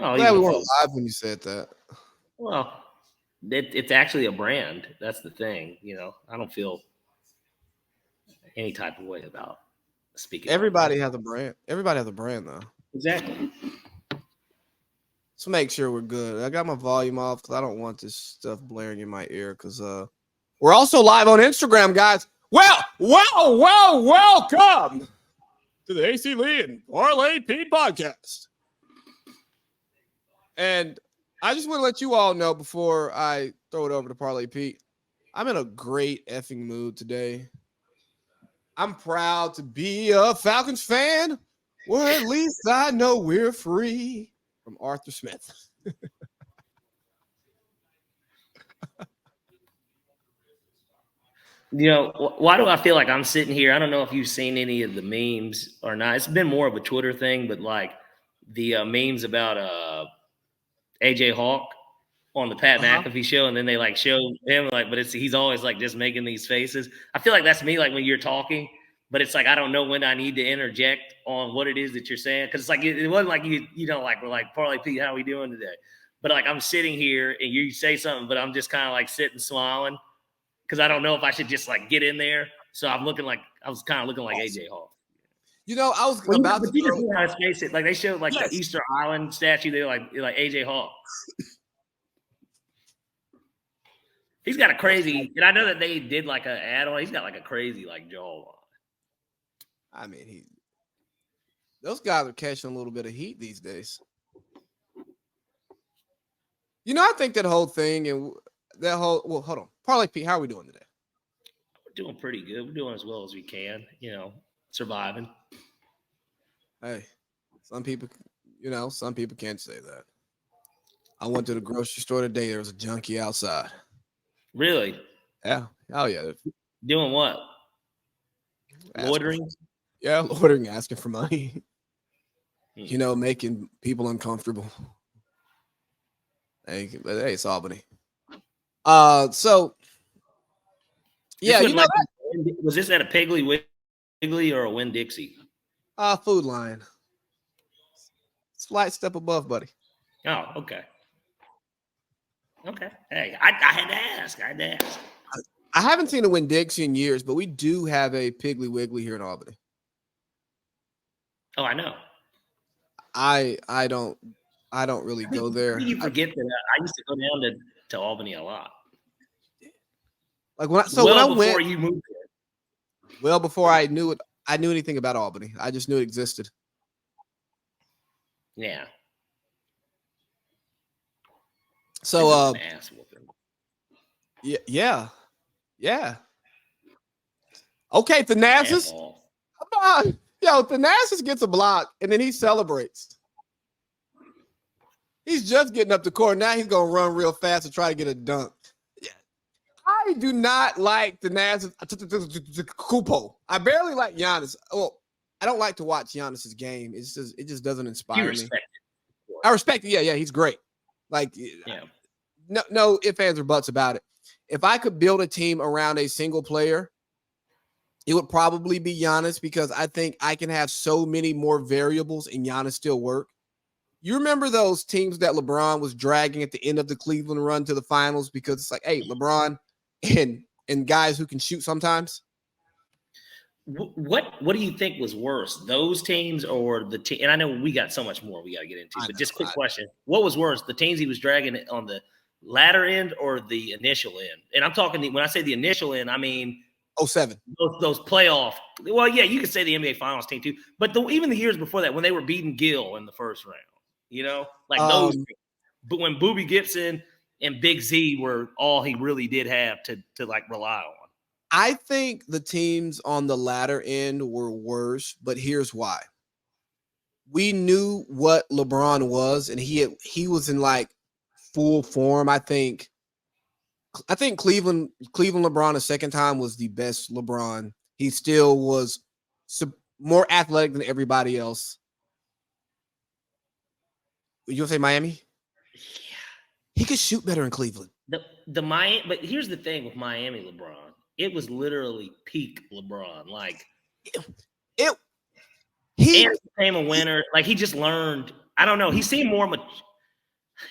Well, glad we weren't live when you said that. Well, it's actually a brand. That's the thing. I don't feel any type of way about speaking. Everybody has a brand. Everybody has a brand, though. Exactly. Let's make sure we're good. I got my volume off because I don't want this stuff blaring in my ear. Because we're also live on Instagram, guys. Welcome to the AC Lee and Parlay Pete podcast. And I just want to let you all know before I throw it over to Parlay Pete, I'm in a great effing mood today. I'm proud to be a Falcons fan. Well, at least I know we're free. From Arthur Smith. Why do I feel like I'm sitting here? I don't know if you've seen any of the memes or not. It's been more of a Twitter thing, but like the memes about AJ Hawk on the Pat McAfee show, and then they like show him like, but he's always like just making these faces. I feel like that's me, like when you're talking, but it's like I don't know when I need to interject on what it is that you're saying, because it's like it wasn't like like we're like, Parlay Pete, how are we doing today? But like I'm sitting here and you say something, but I'm just kind of like sitting smiling because I don't know if I should just like get in there. So I was kind of looking like AJ Hawk. I was about to. You can see how his face it. Like they showed like the Easter Island statue. They're like AJ Hawk. He's got a crazy, and I know that they did like an add-on. He's got like a crazy like jawline. I mean, those guys are catching a little bit of heat these days. I think that whole thing and that whole. Well, hold on, Parlay Pete, how are we doing today? We're doing pretty good. We're doing as well as we can. Surviving. Hey, some people can't say that. I went to the grocery store today. There was a junkie outside. Really? Yeah. Oh, yeah. Doing what? Loitering? Yeah, loitering, asking for money. Making people uncomfortable. Hey, it's Albany. So, yeah, was this at a Piggly Wiggly or a Winn-Dixie? Food Line. Slight step above, buddy. Oh, okay. Okay. Hey, I had to ask. I haven't seen a Winn-Dixie in years, but we do have a Piggly Wiggly here in Albany. Oh, I know. I don't really go there. You forget that I used to go down to Albany a lot. Like when I went, you moved there. Well, before I knew anything about Albany. I just knew it existed. Yeah. So yeah. Okay, Thanasis. Come on. Yo, Thanasis gets a block and then he celebrates. He's just getting up the court. Now he's gonna run real fast and try to get a dunk. I do not like Thanasis Kupo. I barely like Giannis. Well, I don't like to watch Giannis's game. It just doesn't inspire me. I respect it. Yeah, he's great. Like, no ifs, ands, or buts about it. If I could build a team around a single player, it would probably be Giannis, because I think I can have so many more variables and Giannis still work. You remember those teams that LeBron was dragging at the end of the Cleveland run to the finals because it's like, hey, LeBron and guys who can shoot sometimes? What do you think was worse, those teams or the team? And I know we got so much more we got to get into, but just quick question. What was worse, the teams he was dragging on the latter end or the initial end? And I'm talking, when I say the initial end, I mean 07. Those playoff. Well, yeah, you could say the NBA Finals team too, but even the years before that, when they were beating Gill in the first round, those. But when Boobie Gibson and Big Z were all he really did have to like rely on. I think the teams on the latter end were worse, but here's why. We knew what LeBron was, and he was in like full form. I think Cleveland LeBron a second time was the best LeBron. He still was more athletic than everybody else. You gonna say Miami? Yeah, he could shoot better in Cleveland. The Miami, but here's the thing with Miami LeBron. It was literally peak LeBron. Like he became a winner. Like he just learned. I don't know. He seemed more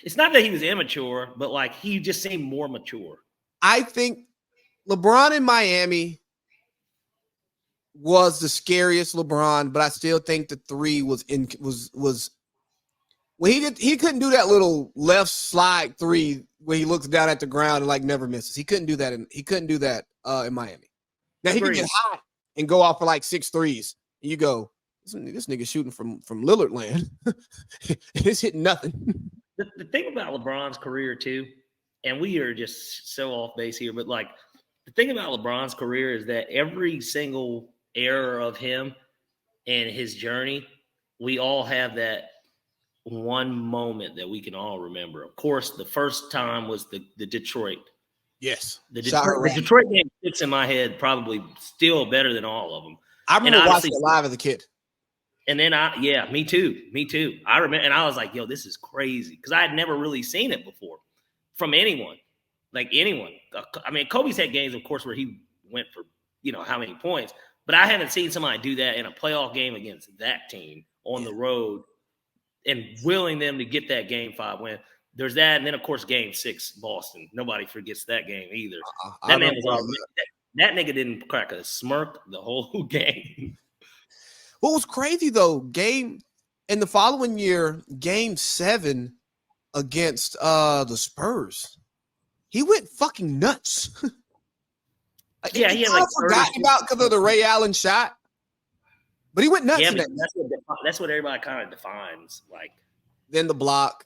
It's not that he was immature, but like he just seemed more mature. I think LeBron in Miami was the scariest LeBron, but I still think the three was when he couldn't do that little left slide three where he looks down at the ground and like never misses. He couldn't do that in Miami. Now he could get hot and go off for like 6 threes. And you go, this nigga shooting from Lillard land. It's hitting nothing. The thing about LeBron's career too, and we are just so off base here, but like the thing about LeBron's career is that every single era of him and his journey, we all have that one moment that we can all remember. Of course, the first time was the Detroit. Yes. The Detroit game sticks in my head probably still better than all of them. I remember watching it live as a kid. And then me too. I remember, and I was like, yo, this is crazy. Because I had never really seen it before from anyone. Like anyone. I mean, Kobe's had games, of course, where he went for, how many points. But I haven't seen somebody do that in a playoff game against that team on the road and willing them to get that Game 5 win. There's that, and then, of course, Game 6, Boston. Nobody forgets that game either. That man was that nigga didn't crack a smirk the whole game. What was crazy, though, in the following year, Game 7 against the Spurs, he went fucking nuts. Yeah, he had like forgotten about because of the Ray Allen shot. But he went nuts in that. That's what everybody kind of defines. Like then the block.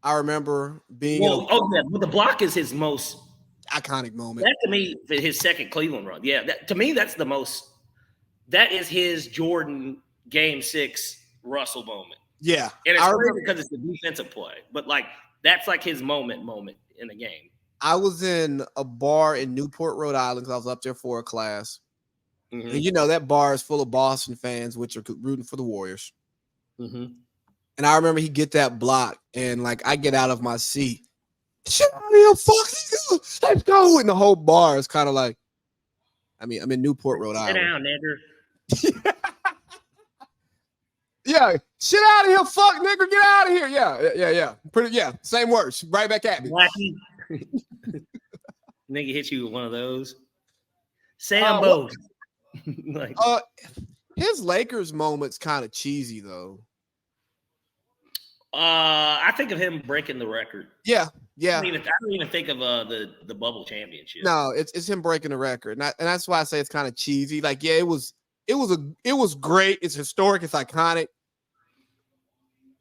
I remember being. But the block is his most iconic moment. That to me, his second Cleveland run. Yeah, to me, that's the most. That is his Jordan Game 6 Russell moment. Yeah, and it's crazy because it's the defensive play, but like that's like his moment in the game. I was in a bar in Newport, Rhode Island, because I was up there for a class. Mm-hmm. And that bar is full of Boston fans, which are rooting for the Warriors. Mm-hmm. And I remember he get that block, and like I get out of my seat, shit out of here, fuck, let's go. And the whole bar is kind of like, I'm in Newport, Rhode Island. Sit down, nigger. Yeah, shit out of here, fuck, nigga, get out of here. Yeah. Same words, right back at me. Nigga hit you with one of those. Sam Bowe. His Lakers moment's kind of cheesy though. I think of him breaking the record. Yeah. I don't even think of the bubble championship. No, it's him breaking the record, and that's why I say it's kind of cheesy. Like, yeah, it was great. It's historic. It's iconic.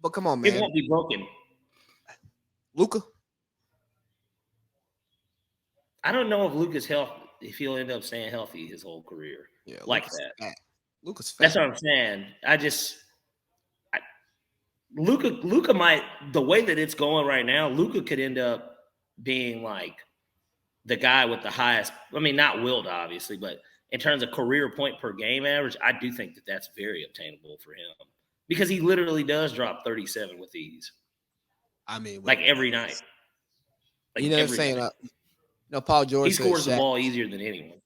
But come on, man, it won't be broken. Luka. I don't know if Luka's healthy. If he'll end up staying healthy his whole career, like Luka's that. Fat. Luka's fat. That's what I'm saying. Luka might, the way that it's going right now, Luka could end up being like the guy with the highest. I mean, not Wilt, obviously, but in terms of career point per game average, I do think that that's very obtainable for him because he literally does drop 37 with ease. I mean, like every night. Like you know what I'm saying? Paul George. He scores the ball easier than anyone.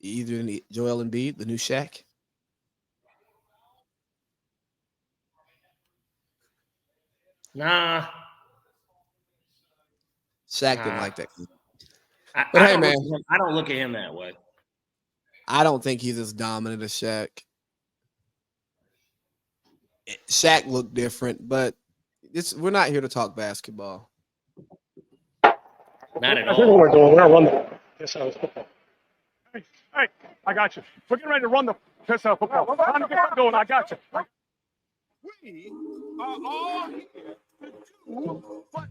Either than Joel Embiid, the new Shaq. Nah. Shaq didn't like that. Hey, man. I don't look at him that way. I don't think he's as dominant as Shaq. Shaq looked different, but we're not here to talk basketball. Not at all. That's what we're doing. We're going to run the piss out of football. Hey, I got you. We're getting ready to run the piss out of football. Trying to get that going. I got you. We are all here to do what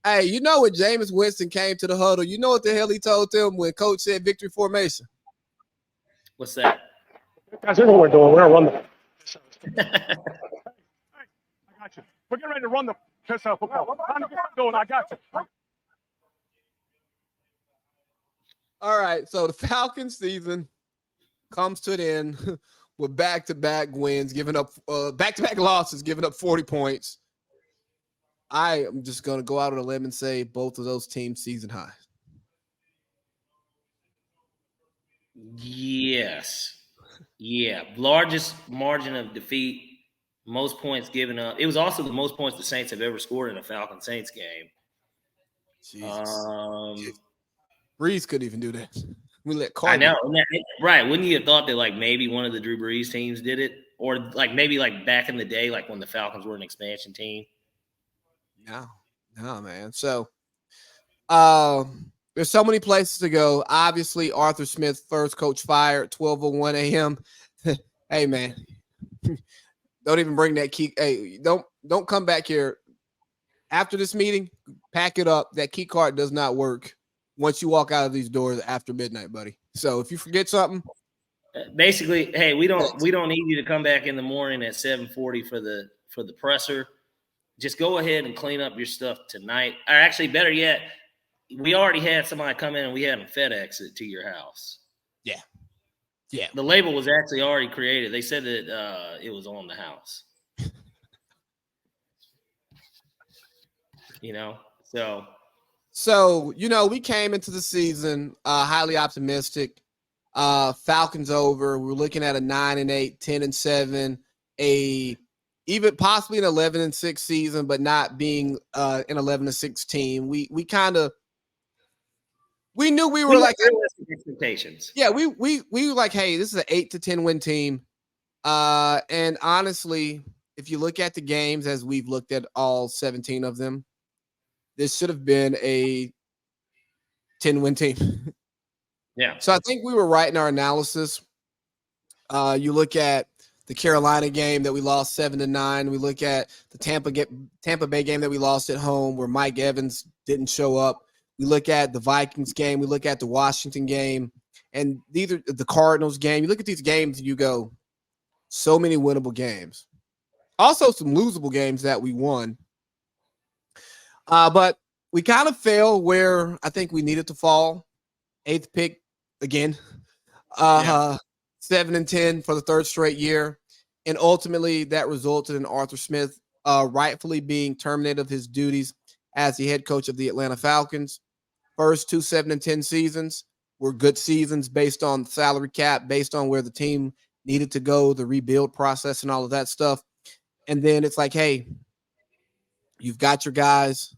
Hey, when Jameis Winston came to the huddle, you know what the hell he told them when Coach said victory formation? What's that? That's what we're doing. We're going to run the piss out of football. Hey, I got you. We're getting ready to run the piss out of football. Trying to get that going. I got you. All right, so the Falcons season comes to an end with back-to-back wins, giving up back-to-back losses, giving up 40 points. I am just going to go out on a limb and say both of those teams season high. Yes. Yeah. Largest margin of defeat Most points given up. It was also the most points the Saints have ever scored in a Falcon Saints game. Jesus. Breeze couldn't even do that. We let Carter. I know, right? Wouldn't you have thought that like maybe one of the Drew Brees teams did it, or like maybe like back in the day, like when the Falcons were an expansion team? No, man. So, there's so many places to go. Obviously, Arthur Smith, first coach fired, 12:01 a.m. Hey, man, don't even bring that key. Hey, don't come back here after this meeting. Pack it up. That key card does not work once you walk out of these doors after midnight, buddy. So if you forget something, basically, hey, we don't need you to come back in the morning at 7:40 for the presser. Just go ahead and clean up your stuff tonight. Or actually, better yet, we already had somebody come in and we had them FedEx it to your house. Yeah. The label was actually already created. They said that it was on the house. So, we came into the season highly optimistic. Falcons over. We're looking at a 9-8, 10-7, even possibly an 11-6 season, but not being an 11-6 team. We knew we were like realistic expectations. Yeah, we were like, hey, this is an 8-10 win team. And honestly, if you look at the games as we've looked at all 17 of them, this should have been a 10-win team. Yeah. So I think we were right in our analysis. You look at the Carolina game that we lost 7-9. We look at the Tampa Bay game that we lost at home where Mike Evans didn't show up. We look at the Vikings game. We look at the Washington game. And these are the Cardinals game. You look at these games and you go, so many winnable games. Also some losable games that we won. But we kind of fell where I think we needed to fall. 8th pick again. 7-10 for the third straight year. And ultimately that resulted in Arthur Smith rightfully being terminated of his duties as the head coach of the Atlanta Falcons. First 2 7-10 seasons were good seasons based on salary cap, based on where the team needed to go, the rebuild process and all of that stuff. And then it's like, hey, you've got your guys.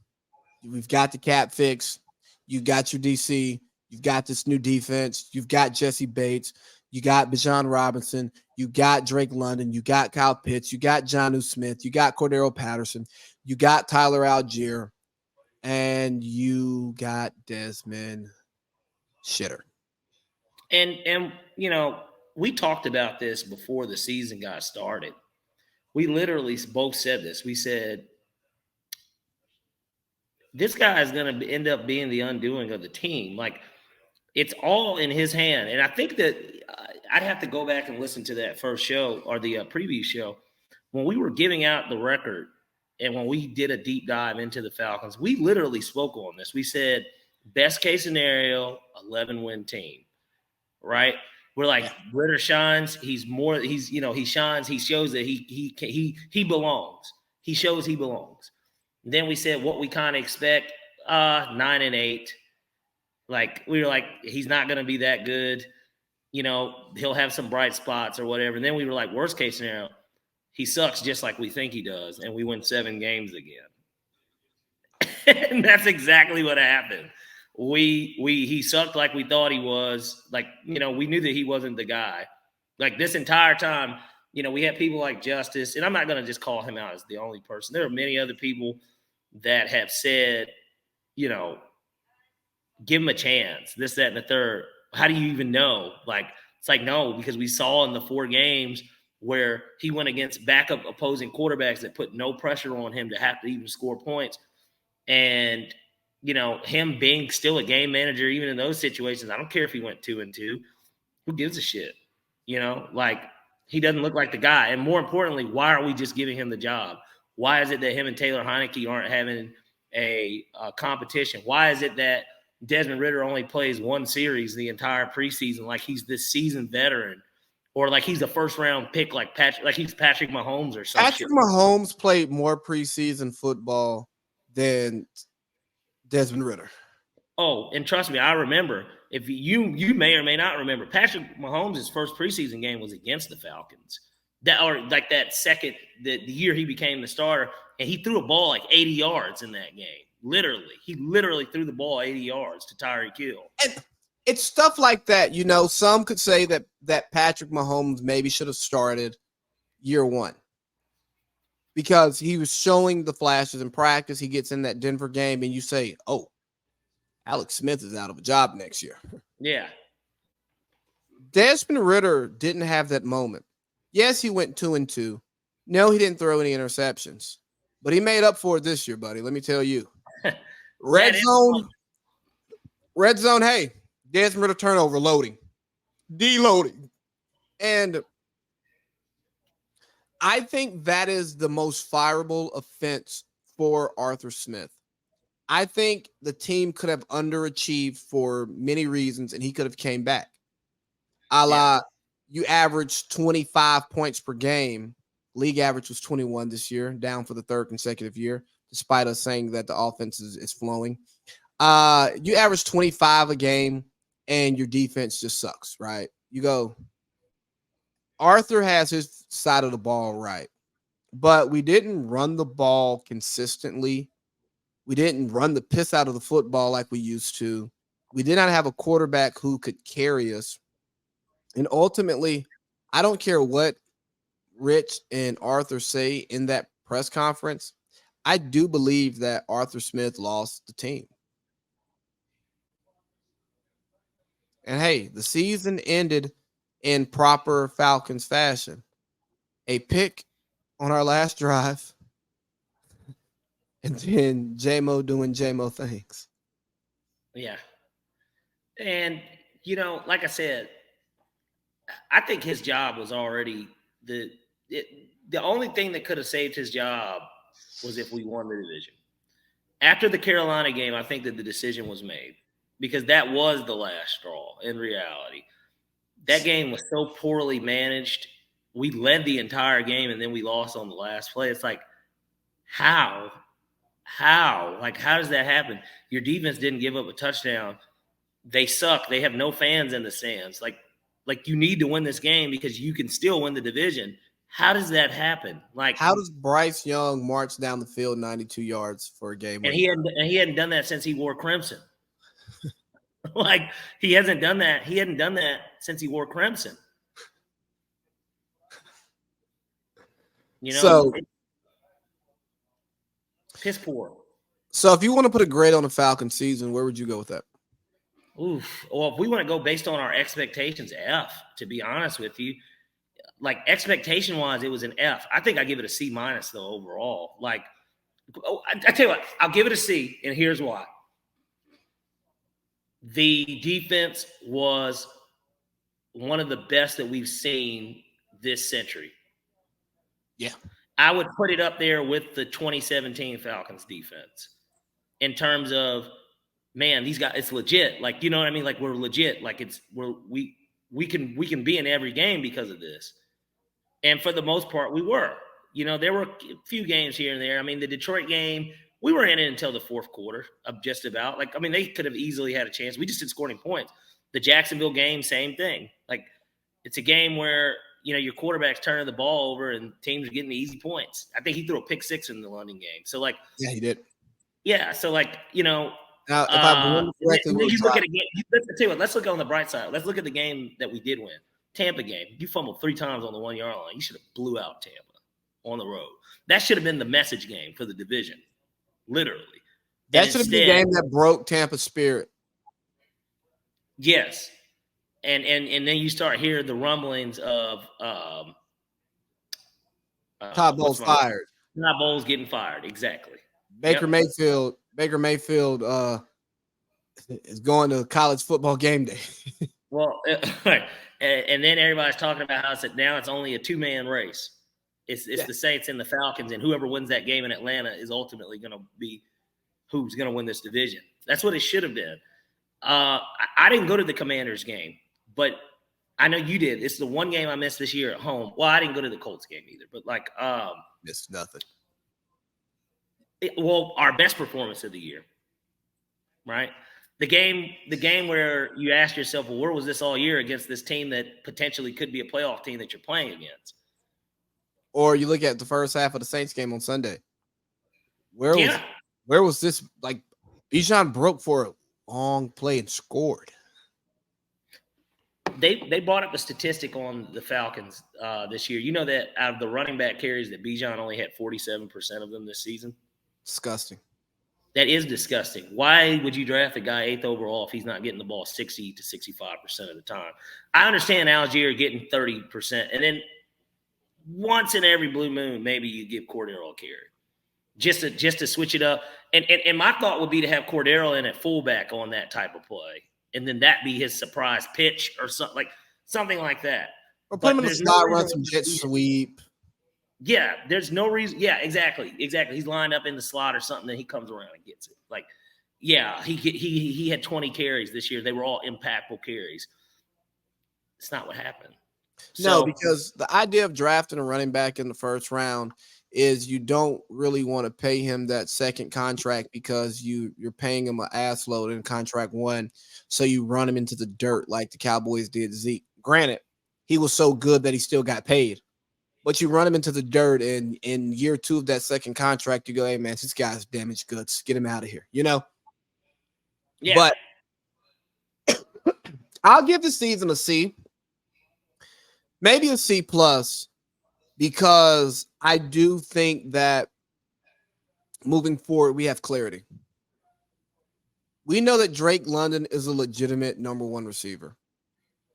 We've got the cap fix. You've got your DC. You've got this new defense. You've got Jesse Bates. You got Bijan Robinson. You got Drake London. You got Kyle Pitts. You got Jonnu Smith. You got Cordero Patterson. You got Tyler Algier. And you got Desmond Shitter. And we talked about this before the season got started. We literally both said this. We said, this guy is going to end up being the undoing of the team. Like, it's all in his hand. And I think that I'd have to go back and listen to that first show or the preview show. When we were giving out the record and when we did a deep dive into the Falcons, we literally spoke on this. We said, best case scenario, 11-win team, right? We're like, Ritter shines. He shines. He shows that he belongs. He shows he belongs. And then we said what we kind of expect, 9-8. Like, we were like, he's not going to be that good. He'll have some bright spots or whatever. And then we were like, worst case scenario, he sucks just like we think he does, and we win 7 games again. And that's exactly what happened. He sucked like we thought he was. Like, we knew that he wasn't the guy. Like, this entire time, we had people like Justice, and I'm not going to just call him out as the only person. There are many other people that have said, give him a chance, this, that, and the third. How do you even know? Like, it's like, no, because we saw in the 4 games where he went against backup opposing quarterbacks that put no pressure on him to have to even score points. And, him being still a game manager, even in those situations, I don't care if he went 2-2. Who gives a shit? Like, he doesn't look like the guy. And more importantly, why are we just giving him the job? Why is it that him and Taylor Heineke aren't having a competition? Why is it that Desmond Ritter only plays 1 series the entire preseason like he's this seasoned veteran? Or like he's a first-round pick like he's Patrick Mahomes or something. Patrick Mahomes played more preseason football than Desmond Ritter. Oh, and trust me, I remember. If you may or may not remember, Patrick Mahomes' first preseason game was against the Falcons. that second, the year he became the starter, and he threw a ball like 80 yards in that game. He literally threw the ball 80 yards to Tyreek Hill. And it's stuff like that. Some could say that Patrick Mahomes maybe should have started year one because he was showing the flashes in practice. He gets in that Denver game, and you say, oh, Alex Smith is out of a job next year. Yeah. Desmond Ridder didn't have that moment. Yes, he went 2-2. No, he didn't throw any interceptions, but he made up for it this year, buddy. Let me tell you. Red zone. Hey, Desmond Ridder turnover loading, deloading. And I think that is the most fireable offense for Arthur Smith. I think the team could have underachieved for many reasons, and he could have came back. You averaged 25 points per game. League average was 21 this year, down for the third consecutive year, despite us saying that the offense is flowing. You average 25 a game, and your defense just sucks, right? You go, Arthur has his side of the ball right, but we didn't run the ball consistently. We didn't run the piss out of the football like we used to. We did not have a quarterback who could carry us. And ultimately, I don't care what Rich and Arthur say in that press conference. I do believe that Arthur Smith lost the team. And hey, the season ended in proper Falcons fashion. A pick on our last drive, and then J-Mo doing J-Mo things. Yeah. And, like I said, I think his job was already the only thing that could have saved his job was if we won the division. After the Carolina game, I think that the decision was made because that was the last straw in reality. That game was so poorly managed. We led the entire game, and then we lost on the last play. It's like, how? Like, how does that happen? Your defense didn't give up a touchdown. They suck. They have no fans in the stands. Like you need to win this game because you can still win the division. How does that happen? Like, how does Bryce Young march down the field 92 yards for a game? And he hadn't done that since he wore crimson. Like, he hasn't done that. He hadn't done that since he wore crimson. So piss poor. So if you want to put a grade on the Falcons season, where would you go with that? Oof. Well, if we want to go based on our expectations, F, to be honest with you. Like, expectation-wise, it was an F. I think I give it a C minus, though, overall. Like, I tell you what, I'll give it a C, and here's why. The defense was one of the best that we've seen this century. Yeah. I would put it up there with the 2017 Falcons defense in terms of, man, these guys, it's legit. Like, you know what I mean? Like, we're legit. Like, we can be in every game because of this. And for the most part, we were. There were a few games here and there. I mean, the Detroit game, we were in it until the fourth quarter of just about. Like, I mean, they could have easily had a chance. We just didn't score any points. The Jacksonville game, same thing. Like, it's a game where, your quarterback's turning the ball over and teams are getting the easy points. I think he threw a pick six in the London game. So, like. Yeah, he did. Yeah, so, like, Now, if I remember correctly, you look at a game. Let's tell you what. Let's look on the bright side. Let's look at the game that we did win. Tampa game. You fumbled 3 times on the 1 yard line. You should have blew out Tampa on the road. That should have been the message game for the division. Literally. That should have been the game that broke Tampa's spirit. Yes. And then you start hearing the rumblings of Todd Bowles fired. Todd Bowles getting fired. Exactly. Baker Mayfield is going to college football game day. Well, and then everybody's talking about how now it's only a 2-man race. It's the Saints and the Falcons, and whoever wins that game in Atlanta is ultimately going to be who's going to win this division. That's what it should have been. I didn't go to the Commanders game, but I know you did. It's the one game I missed this year at home. Well, I didn't go to the Colts game either, but missed nothing. Our best performance of the year, right? The game where you ask yourself, well, where was this all year against this team that potentially could be a playoff team that you're playing against? Or you look at the first half of the Saints game on Sunday. Where was this? Like, Bijan broke for a long play and scored. They brought up a statistic on the Falcons this year. You know that out of the running back carries that Bijan only had 47% of them this season? Disgusting. That is disgusting. Why would you draft a guy 8th overall if he's not getting the ball 60 to 65% of the time? I understand Algier getting 30%, and then once in every blue moon, maybe you give Cordero a carry just to switch it up. And my thought would be to have Cordero in at fullback on that type of play, and then that be his surprise pitch or something like that. Or put him in the slot, run some jet sweep. Yeah, there's no reason. Yeah, exactly. He's lined up in the slot or something, and he comes around and gets it. Like, yeah, he had 20 carries this year. They were all impactful carries. It's not what happened. No, because the idea of drafting a running back in the first round is you don't really want to pay him that second contract because you're paying him an ass load in contract one, so you run him into the dirt like the Cowboys did Zeke. Granted, he was so good that he still got paid. But you run him into the dirt, and in year 2 of that second contract, you go, hey, man, this guy's damaged goods. Get him out of here, Yeah. But I'll give the season a C. Maybe a C+, because I do think that moving forward, we have clarity. We know that Drake London is a legitimate number 1 receiver.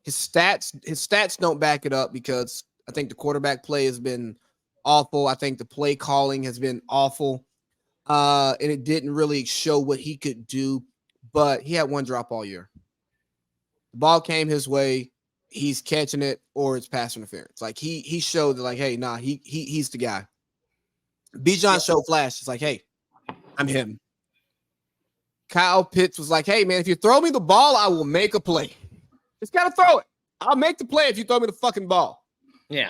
His stats don't back it up because I think the quarterback play has been awful. I think the play calling has been awful. And it didn't really show what he could do, but he had 1 drop all year. The ball came his way. He's catching it or it's pass interference. Like he showed that, like, hey, nah, he's the guy. Bijan showed flash. It's like, hey, I'm him. Kyle Pitts was like, hey, man, if you throw me the ball, I will make a play. Just got to throw it. I'll make the play if you throw me the fucking ball. Yeah.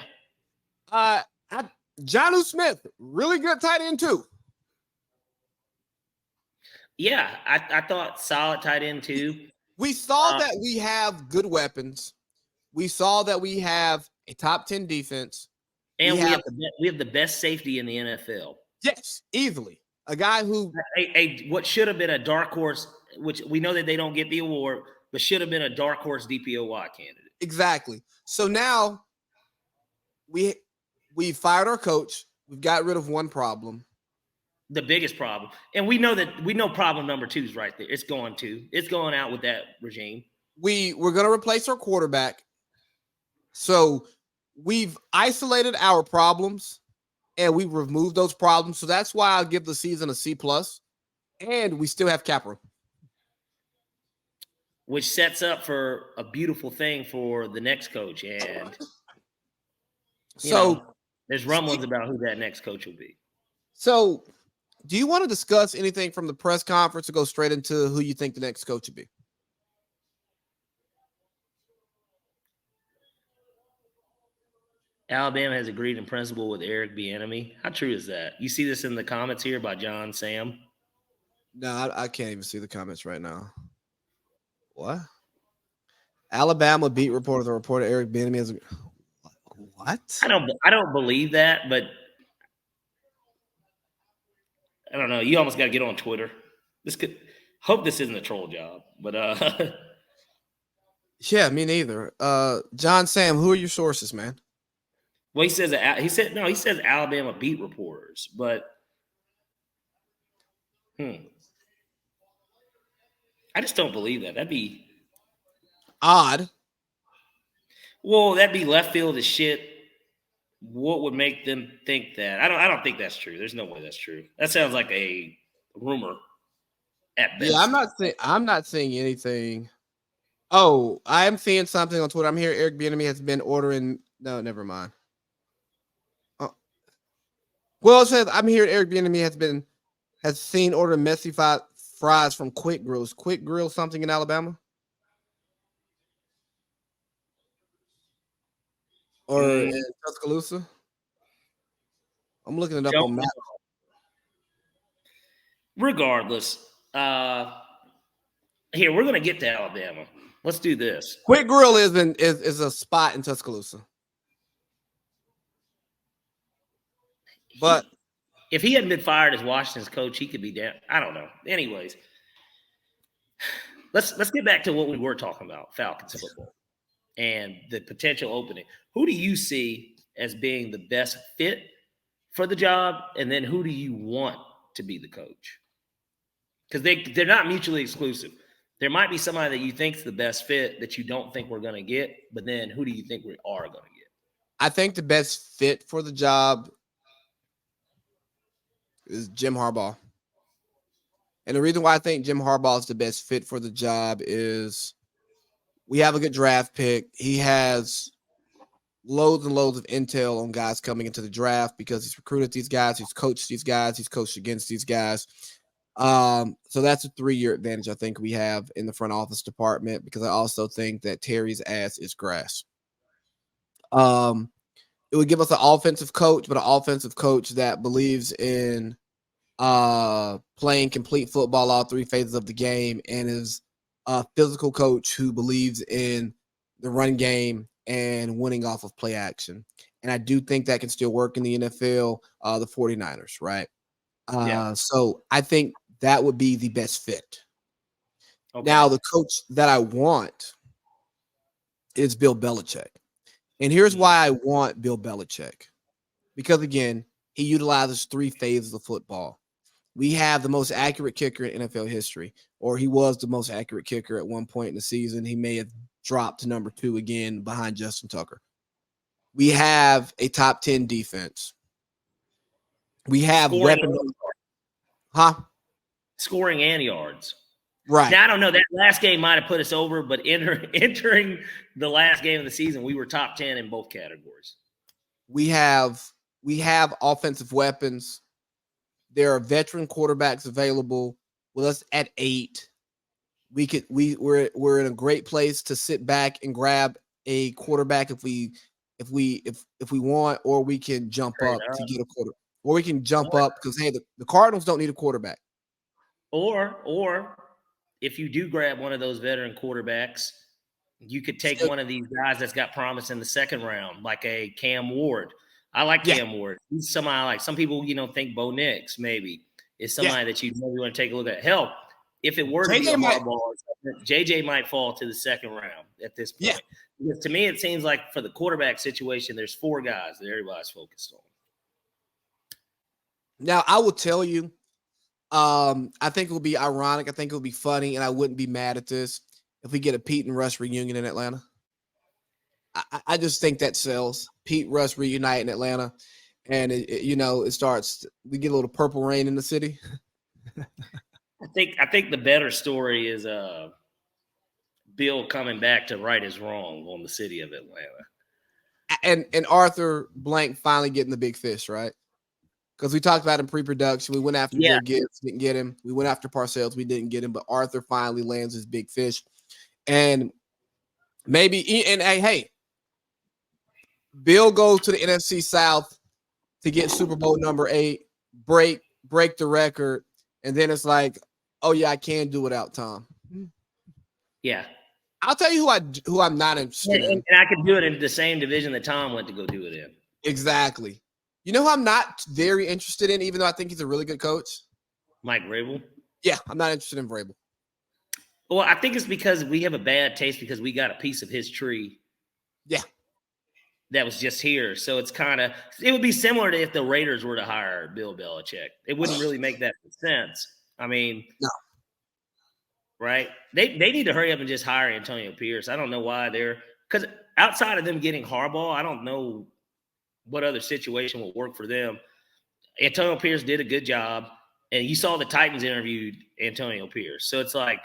Jonnu Smith, really good tight end too. Yeah, I thought solid tight end too. We saw that we have good weapons. We saw that we have a top 10 defense. And we have the best safety in the NFL. Yes, easily. A guy who what should have been a dark horse, which we know that they don't get the award, but should have been a dark horse DPOY candidate. Exactly. So now we fired our coach. We've got rid of one problem. The biggest problem. And we know problem number 2 is right there. It's going out with that regime. We're going to replace our quarterback. So we've isolated our problems and we've removed those problems. So that's why I'll give the season a C+. And we still have cap room, which sets up for a beautiful thing for the next coach. And there's rumblings about who that next coach will be. So do you want to discuss anything from the press conference or go straight into who you think the next coach will be? Alabama has agreed in principle with Eric Bieniemy. How true is that? You see this in the comments here by John Sam? No, I can't even see the comments right now. What? Alabama beat reporter. The reporter Eric Bieniemy has. What? I don't believe that, but I don't know. You almost got to get on Twitter. Hope this isn't a troll job, but yeah, me neither. John Sam, who are your sources, man? Well, he says Alabama beat reporters, but I just don't believe that. That'd be odd. Well, that'd be left field as shit. What would make them think that? I don't think that's true. There's no way that's true. That sounds like a rumor at best. Yeah, I'm not seeing anything. Oh, I am seeing something on Twitter. I'm here. Eric Bieniemy has been ordering. No, never mind. Well, it says I'm here. Eric Bieniemy has seen order messy fries from Quick Grills. Quick Grill something in Alabama, or in Tuscaloosa. I'm looking it up on map. Regardless, here we're gonna get to Alabama. Let's do this. Quick Grill is a spot in Tuscaloosa. But if he hadn't been fired as Washington's coach, he could be down. I don't know. Anyways, let's get back to what we were talking about, Falcons football and the potential opening. Who do you see as being the best fit for the job, and then who do you want to be the coach? Because they're not mutually exclusive. There might be somebody that you think is the best fit that you don't think we're going to get, but then who do you think we are going to get? I think the best fit for the job is Jim Harbaugh. And the reason why I think Jim Harbaugh is the best fit for the job is we have a good draft pick. He has loads and loads of intel on guys coming into the draft because he's recruited these guys, he's coached these guys, he's coached against these guys. So that's a 3-year advantage I think we have in the front office department, because I also think that Terry's ass is grass. It would give us an offensive coach, but an offensive coach that believes in playing complete football, all 3 phases of the game, and is a physical coach who believes in the run game and winning off of play action. And I do think that can still work in the NFL, the 49ers, right? So I think that would be the best fit. Okay. Now, the coach that I want is Bill Belichick. And here's why I want Bill Belichick. Because, again, he utilizes 3 phases of football. We have the most accurate kicker in NFL history, or he was the most accurate kicker at one point in the season. He may have dropped to number 2 again behind Justin Tucker. We have a top 10 defense. We have weapons. Scoring and yards. Right. Now, I don't know. That last game might have put us over, but entering the last game of the season, we were top 10 in both categories. We have offensive weapons. There are veteran quarterbacks available with us at 8. We're in a great place to sit back and grab a quarterback if we want, or we can jump up to get a quarterback. Or we can jump up because, hey, the Cardinals don't need a quarterback. Or if you do grab one of those veteran quarterbacks, you could take one of these guys that's got promise in the second round, like a Cam Ward. I like Cam Ward. He's somebody I like. Some people, think Bo Nix maybe is somebody that you maybe want to take a look at. Hell, if it were to be a Harbaugh, JJ might fall to the second round at this point. Yeah. Because to me, it seems like for the quarterback situation, there's 4 guys that everybody's focused on. Now, I will tell you, I think it will be ironic. I think it will be funny, and I wouldn't be mad at this if we get a Pete and Russ reunion in Atlanta. I just think that sells. Pete, Russ reunite in Atlanta, and it starts. We get a little purple rain in the city. I think the better story is Bill coming back to right his wrong on the city of Atlanta, and Arthur Blank finally getting the big fish, right? Because we talked about him pre-production. We went after Joe Gibbs, didn't get him. We went after Parcells, we didn't get him. But Arthur finally lands his big fish. And hey, Bill goes to the NFC South to get Super Bowl number 8, break the record. And then it's like, oh, yeah, I can do without Tom. Yeah. I'll tell you who I'm not interested in. And I could do it in the same division that Tom went to go do it in. Exactly. You know who I'm not very interested in, even though I think he's a really good coach? Mike Vrabel? Yeah, I'm not interested in Vrabel. Well, I think it's because we have a bad taste because we got a piece of his tree. Yeah. That was just here. So it would be similar to if the Raiders were to hire Bill Belichick. It wouldn't really make that sense. I mean, no. Right? They need to hurry up and just hire Antonio Pierce. I don't know why because outside of them getting Harbaugh, I don't know what other situation will work for them. Antonio Pierce did a good job, and you saw the Titans interviewed Antonio Pierce. So it's like,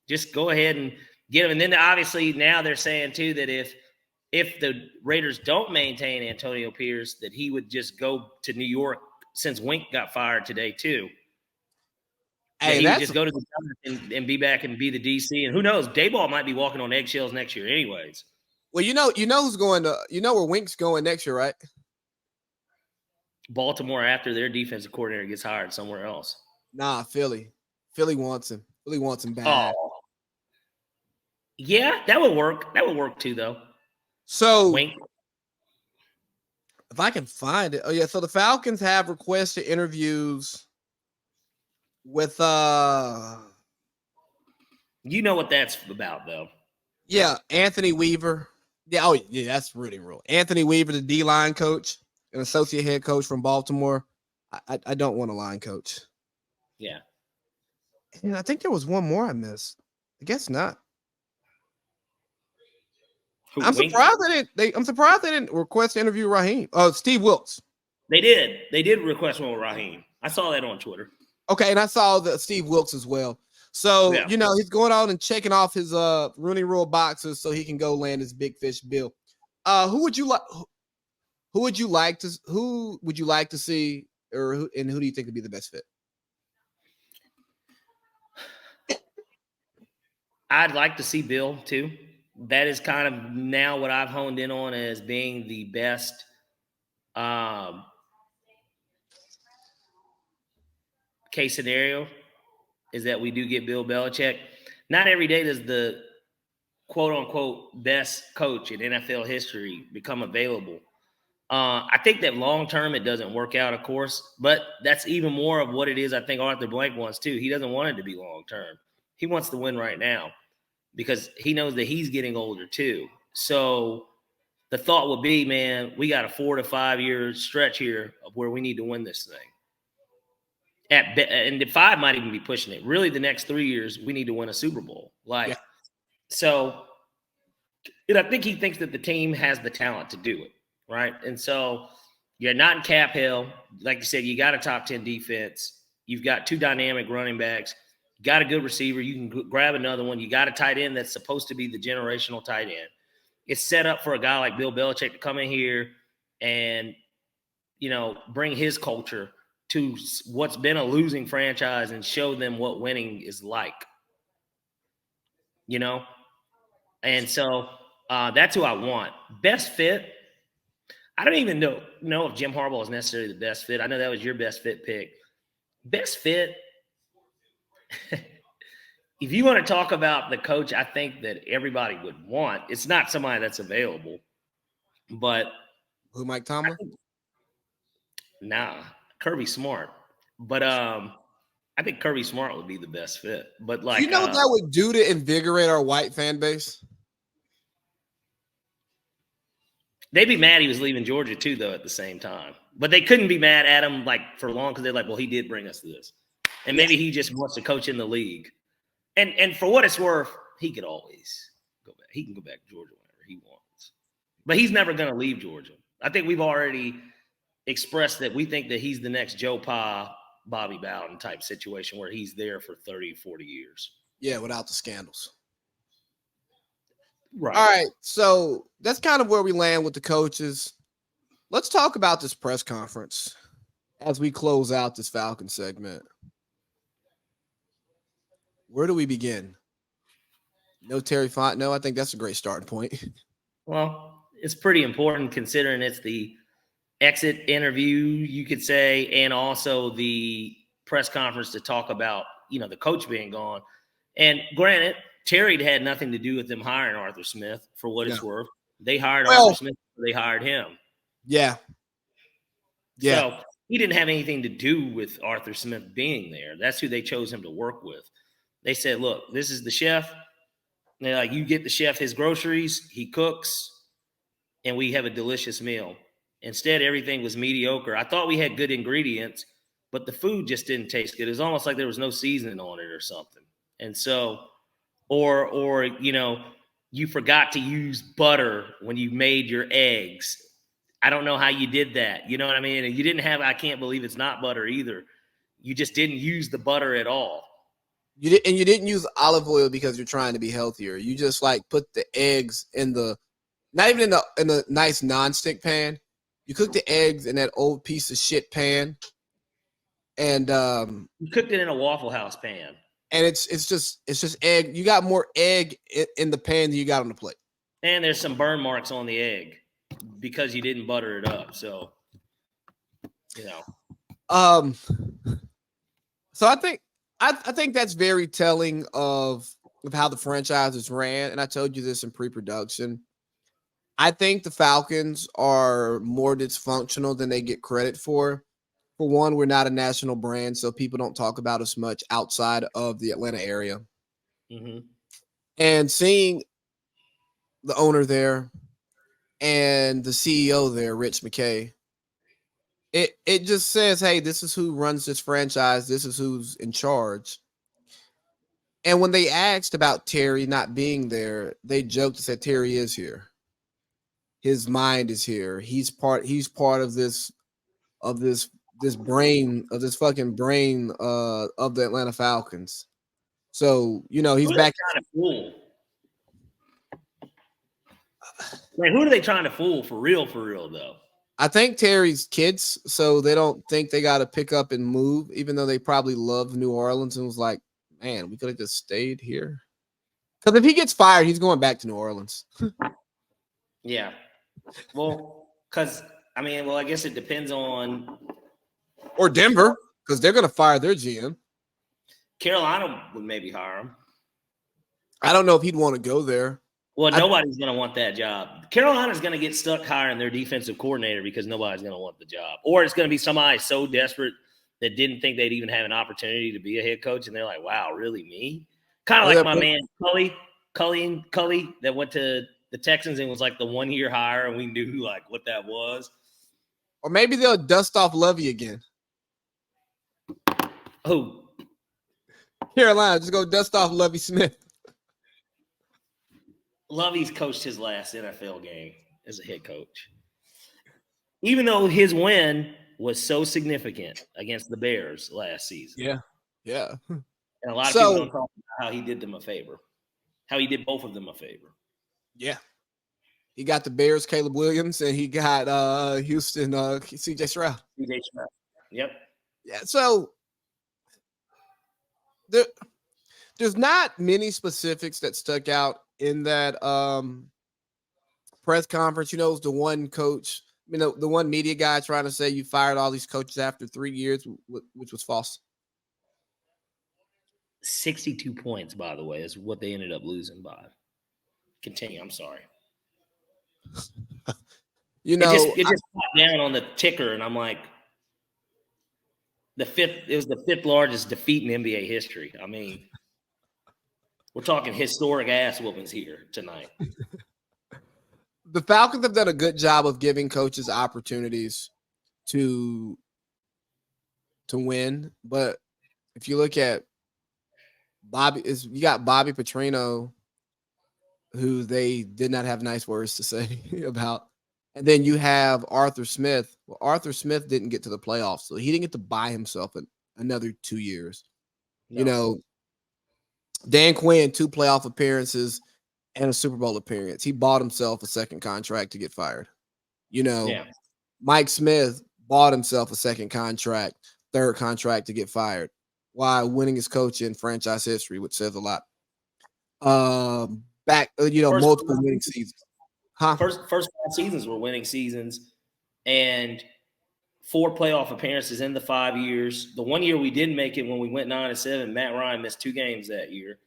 just go ahead and get him. And then obviously now they're saying too that if the Raiders don't maintain Antonio Pierce, that he would just go to New York since Wink got fired today too. Hey, he would just go to the Giants and be back and be the DC. And who knows, Dayball might be walking on eggshells next year anyways. Well, you know who's going to, where Wink's going next year, right? Baltimore after their defensive coordinator gets hired somewhere else. Nah, Philly. Philly wants him. Philly wants him bad. Oh. Yeah, that would work. That would work too, though. So Wink. If I can find it. Oh yeah, so the Falcons have requested interviews with You know what that's about, though. yeah, Anthony Weaver. Yeah, oh yeah, that's really real. Anthony Weaver, the D-line coach, an associate head coach from Baltimore. I don't want a line coach. Yeah. And I think there was one more I missed. I guess not. Who, I'm Wink? surprised they didn't request to interview Raheem. Steve Wilkes. They did. They did request one with Raheem. I saw that on Twitter. Okay, and I saw the Steve Wilkes as well. So, Yeah. he's going on and checking off his Rooney Rule boxes so he can go land his big fish bill. Who would you like to see, and who do you think would be the best fit? I'd like to see Bill too. That is kind of now what I've honed in on as being the best case scenario is that we do get Bill Belichick. Not every day does the quote unquote best coach in NFL history become available. I think that long term it doesn't work out, of course, but that's even more of what it is. I think Arthur Blank wants too. He doesn't want it to be long term. He wants to win right now because he knows that he's getting older too. So the thought would be, man, we got a 4 to 5 year stretch here of where we need to win this thing. And the 5 might even be pushing it. Really, the next 3 years, we need to win a Super Bowl. So, and I think he thinks that the team has the talent to do it, right? And so you're not in cap hell. Like you said, you got a top 10 defense. You've got 2 dynamic running backs. You got a good receiver. You can grab another one. You got a tight end that's supposed to be the generational tight end. It's set up for a guy like Bill Belichick to come in here and, bring his culture to what's been a losing franchise and show them what winning is like, And so that's who I want. Best fit. I don't even know if Jim Harbaugh is necessarily the best fit. I know that was your best fit pick. Best fit. If you want to talk about the coach, I think that everybody would want. It's not somebody that's available, but who, Mike Tomlin? Nah, Kirby Smart. But I think Kirby Smart would be the best fit. But what that would do to invigorate our white fan base? They'd be mad he was leaving Georgia too, though, at the same time. But they couldn't be mad at him for long because they're like, well, he did bring us this, and maybe he just wants to coach in the league. And for what it's worth, he could always go back. He can go back to Georgia whenever he wants. But he's never going to leave Georgia. I think we've already expressed that we think that he's the next Joe Pa, Bobby Bowden type situation where he's there for 30, 40 years. Yeah, without the scandals. Right. All right, so that's kind of where we land with the coaches. Let's talk about this press conference as we close out this Falcon segment. Where do we begin? No Terry Fontenot. I think that's a great starting point. Well, it's pretty important considering it's the exit interview, you could say, and also the press conference to talk about, the coach being gone. And granted, Terry had nothing to do with them hiring Arthur Smith, for what it's worth. They hired Arthur Smith. They hired him. Yeah. So he didn't have anything to do with Arthur Smith being there. That's who they chose him to work with. They said, look, this is the chef. They're like, you get the chef his groceries, he cooks, and we have a delicious meal. Instead, everything was mediocre. I thought we had good ingredients, but the food just didn't taste good. It was almost like there was no seasoning on it or something. And so, or you forgot to use butter when you made your eggs. I don't know how you did that. You know what I mean? And you didn't have, I can't believe it's not butter either. You just didn't use the butter at all. You didn't use olive oil because you're trying to be healthier. You just put the eggs in not even in the nice nonstick pan. You cook the eggs in that old piece of shit pan, and you cooked it in a Waffle House pan. And it's just egg. You got more egg in the pan than you got on the plate. And there's some burn marks on the egg because you didn't butter it up. So, So I think that's very telling of how the franchise is ran. And I told you this in pre-production. I think the Falcons are more dysfunctional than they get credit for. For one, we're not a national brand, so people don't talk about us much outside of the Atlanta area. Mm-hmm. And seeing the owner there and the CEO there, Rich McKay, it just says, hey, this is who runs this franchise. This is who's in charge. And when they asked about Terry not being there, they joked and said Terry is here. His mind is here. He's part of this brain of this fucking brain of the Atlanta Falcons. So, he's back. Trying to fool? Like, who are they trying to fool for real though? I think Terry's kids, so they don't think they got to pick up and move, even though they probably love New Orleans and was like, man, we could have just stayed here. Because if he gets fired, he's going back to New Orleans. Yeah. Well, I guess it depends on. Or Denver, because they're going to fire their GM. Carolina would maybe hire him. I don't know if he'd want to go there. Well, nobody's going to want that job. Carolina's going to get stuck hiring their defensive coordinator because nobody's going to want the job. Or it's going to be somebody so desperate that didn't think they'd even have an opportunity to be a head coach, and they're like, wow, really, me? Kind of like my man Cully that went to the Texans and was like the 1-year hire, and we knew like what that was. Or maybe they'll dust off Lovey again. Who? Carolina, just go dust off Lovey Smith. Lovey's coached his last NFL game as a head coach. Even though his win was so significant against the Bears last season. Yeah. And a lot of people don't talk about how he did them a favor. How he did both of them a favor. Yeah. He got the Bears, Caleb Williams, and he got Houston, CJ Stroud. Yep. Yeah, so there's not many specifics that stuck out in that press conference. It was the one coach, the one media guy trying to say you fired all these coaches after 3 years, which was false. 62 points, by the way, is what they ended up losing by. Continue. I'm sorry. It just popped down on the ticker, and I'm like, it was the fifth largest defeat in NBA history. I mean, we're talking historic ass whoopings here tonight. The Falcons have done a good job of giving coaches opportunities to win, but if you look at you got Bobby Petrino, who they did not have nice words to say about. And then you have Arthur Smith. Well, Arthur Smith didn't get to the playoffs, so he didn't get to buy himself another 2 years. No. Dan Quinn, 2 playoff appearances and a Super Bowl appearance. He bought himself a second contract to get fired. Mike Smith bought himself a second contract, third contract to get fired. Why? Winningest coach in franchise history, which says a lot. Multiple winning seasons. First 5 seasons were winning seasons, and 4 playoff appearances in the 5 years. The 1 year we didn't make it when we went 9-7, Matt Ryan missed 2 games that year.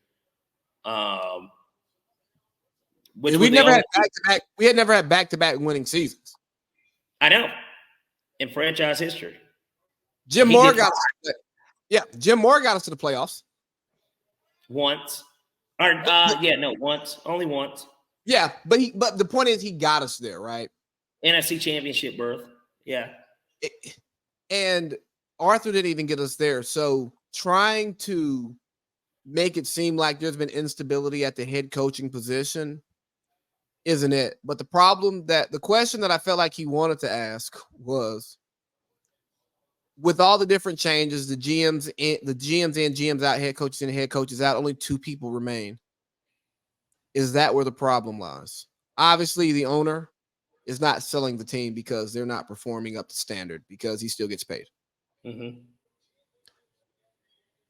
We never had back-to-back. We had never had back-to-back winning seasons. I know, in franchise history. Jim Moore got us to the playoffs once. Only once. Yeah, but the point is he got us there, right? NFC Championship berth. Yeah. And Arthur didn't even get us there. So trying to make it seem like there's been instability at the head coaching position isn't it. But the question that I felt like he wanted to ask was, with all the different changes, the GMs in, GMs out, head coaches in, head coaches out, only 2 people remain. Is that where the problem lies? Obviously, the owner is not selling the team because they're not performing up to standard because he still gets paid. Mm-hmm.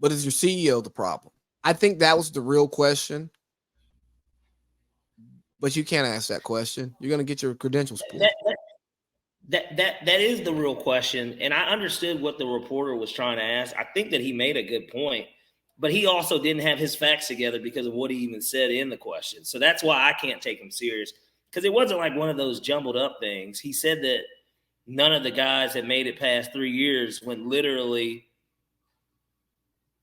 But is your CEO the problem? I think that was the real question. But you can't ask that question. You're going to get your credentials pulled. That is the real question. And I understood what the reporter was trying to ask. I think that he made a good point. But he also didn't have his facts together because of what he even said in the question. So that's why I can't take him serious. because it wasn't like one of those jumbled up things. He said that none of the guys had made it past 3 years when literally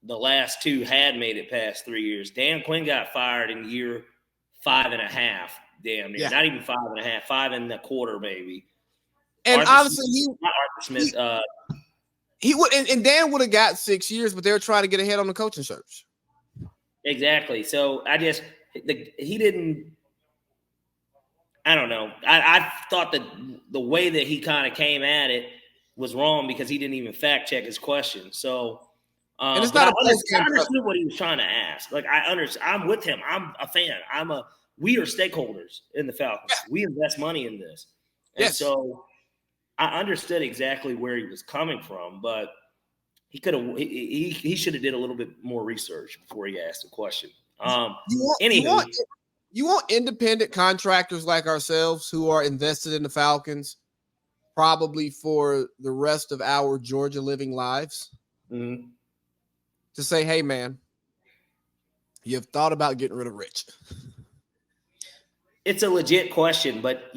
the last two had made it past 3 years. Dan Quinn got fired in year 5.5, damn near. Not even 5.5, 5.25 maybe. And Arthur obviously Smith, not Arthur Smith. He would, and Dan would have got 6 years, but they were trying to get ahead on the coaching search. Exactly. So he didn't. I don't know. I thought that the way that he kind of came at it was wrong because he didn't even fact check his question. So, and it's not I understood what he was trying to ask. Like I'm with him. I'm a fan. We are stakeholders in the Falcons. Yeah. We invest money in this, and so I understood exactly where he was coming from. But he could have. He should have did a little bit more research before he asked the question. You want independent contractors like ourselves who are invested in the Falcons probably for the rest of our Georgia living lives to say, hey, man, you've thought about getting rid of Rich. It's a legit question, but,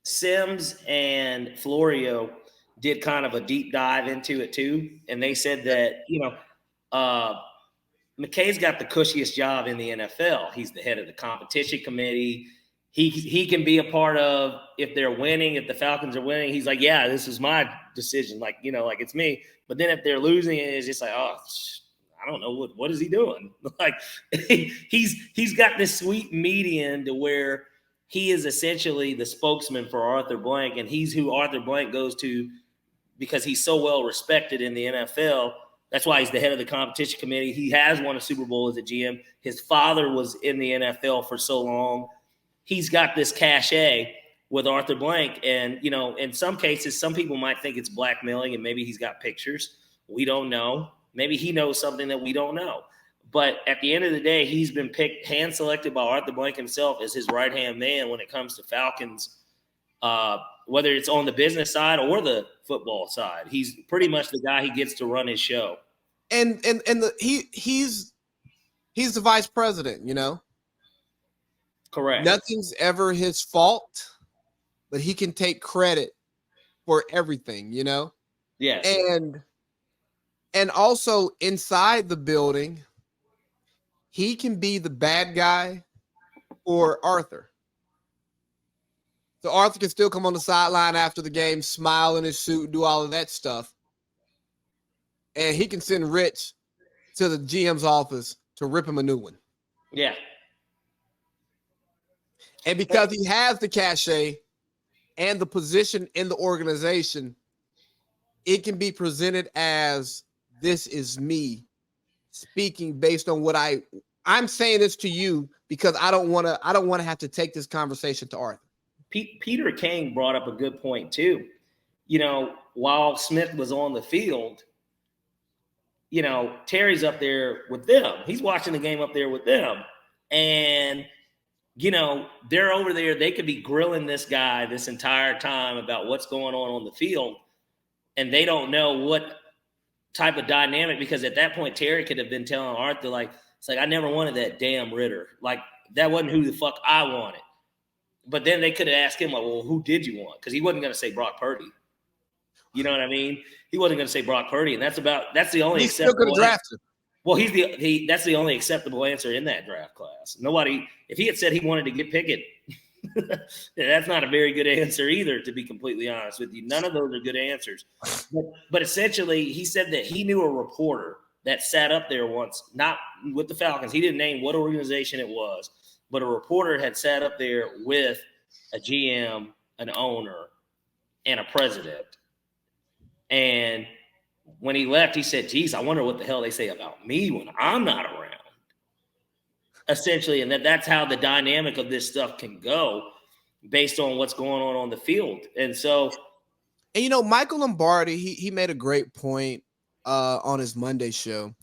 Sims and Florio did kind of a deep dive into it too. And they said that, McKay's got the cushiest job in the NFL. He's the head of the competition committee. He can be a part of if they're winning, if the Falcons are winning. He's like, yeah, this is my decision. Like it's me. But then if they're losing, it's just like, oh, I don't know what is he doing? Like he's got this sweet median to where he is essentially the spokesman for Arthur Blank, and he's who Arthur Blank goes to because he's so well respected in the NFL. That's why he's the head of the competition committee. He has won a Super Bowl as a GM. His father was in the NFL for so long. He's got this cachet with Arthur Blank. And, in some cases, some people might think it's blackmailing and maybe he's got pictures. We don't know. Maybe he knows something that we don't know. But at the end of the day, he's been picked, hand-selected by Arthur Blank himself as his right-hand man when it comes to Falcons, whether it's on the business side or the football side. He's pretty much the guy he gets to run his show. And he's the vice president, Correct. Nothing's ever his fault, but he can take credit for everything, Yes. And also inside the building, he can be the bad guy or Arthur. So Arthur can still come on the sideline after the game, smile in his suit, do all of that stuff. And he can send Rich to the GM's office to rip him a new one. Yeah. And because he has the cachet and the position in the organization, it can be presented as this is me speaking based on what I'm saying this to you because I don't want to have to take this conversation to Arthur. Peter King brought up a good point too. While Smith was on the field, Terry's up there with them. He's watching the game up there with them. And, they're over there. They could be grilling this guy this entire time about what's going on the field. And they don't know what type of dynamic, because at that point, Terry could have been telling Arthur, it's like, I never wanted that damn Ritter. Like, that wasn't who the fuck I wanted. But then they could have asked him, well, who did you want? Because he wasn't going to say Brock Purdy. You know what I mean? He wasn't going to say Brock Purdy, and that's the only He's still going to draft him. Well, that's the only acceptable answer in that draft class. Nobody, if he had said he wanted to get Pickett, that's not a very good answer either, to be completely honest with you. None of those are good answers. But essentially, he said that he knew a reporter that sat up there once, not with the Falcons. He didn't name what organization it was, but a reporter had sat up there with a GM, an owner, and a president. And when he left, he said, geez, I wonder what the hell they say about me when I'm not around. Essentially, and that's how the dynamic of this stuff can go based on what's going on the field. And so. And, Michael Lombardi, he made a great point on his Monday show.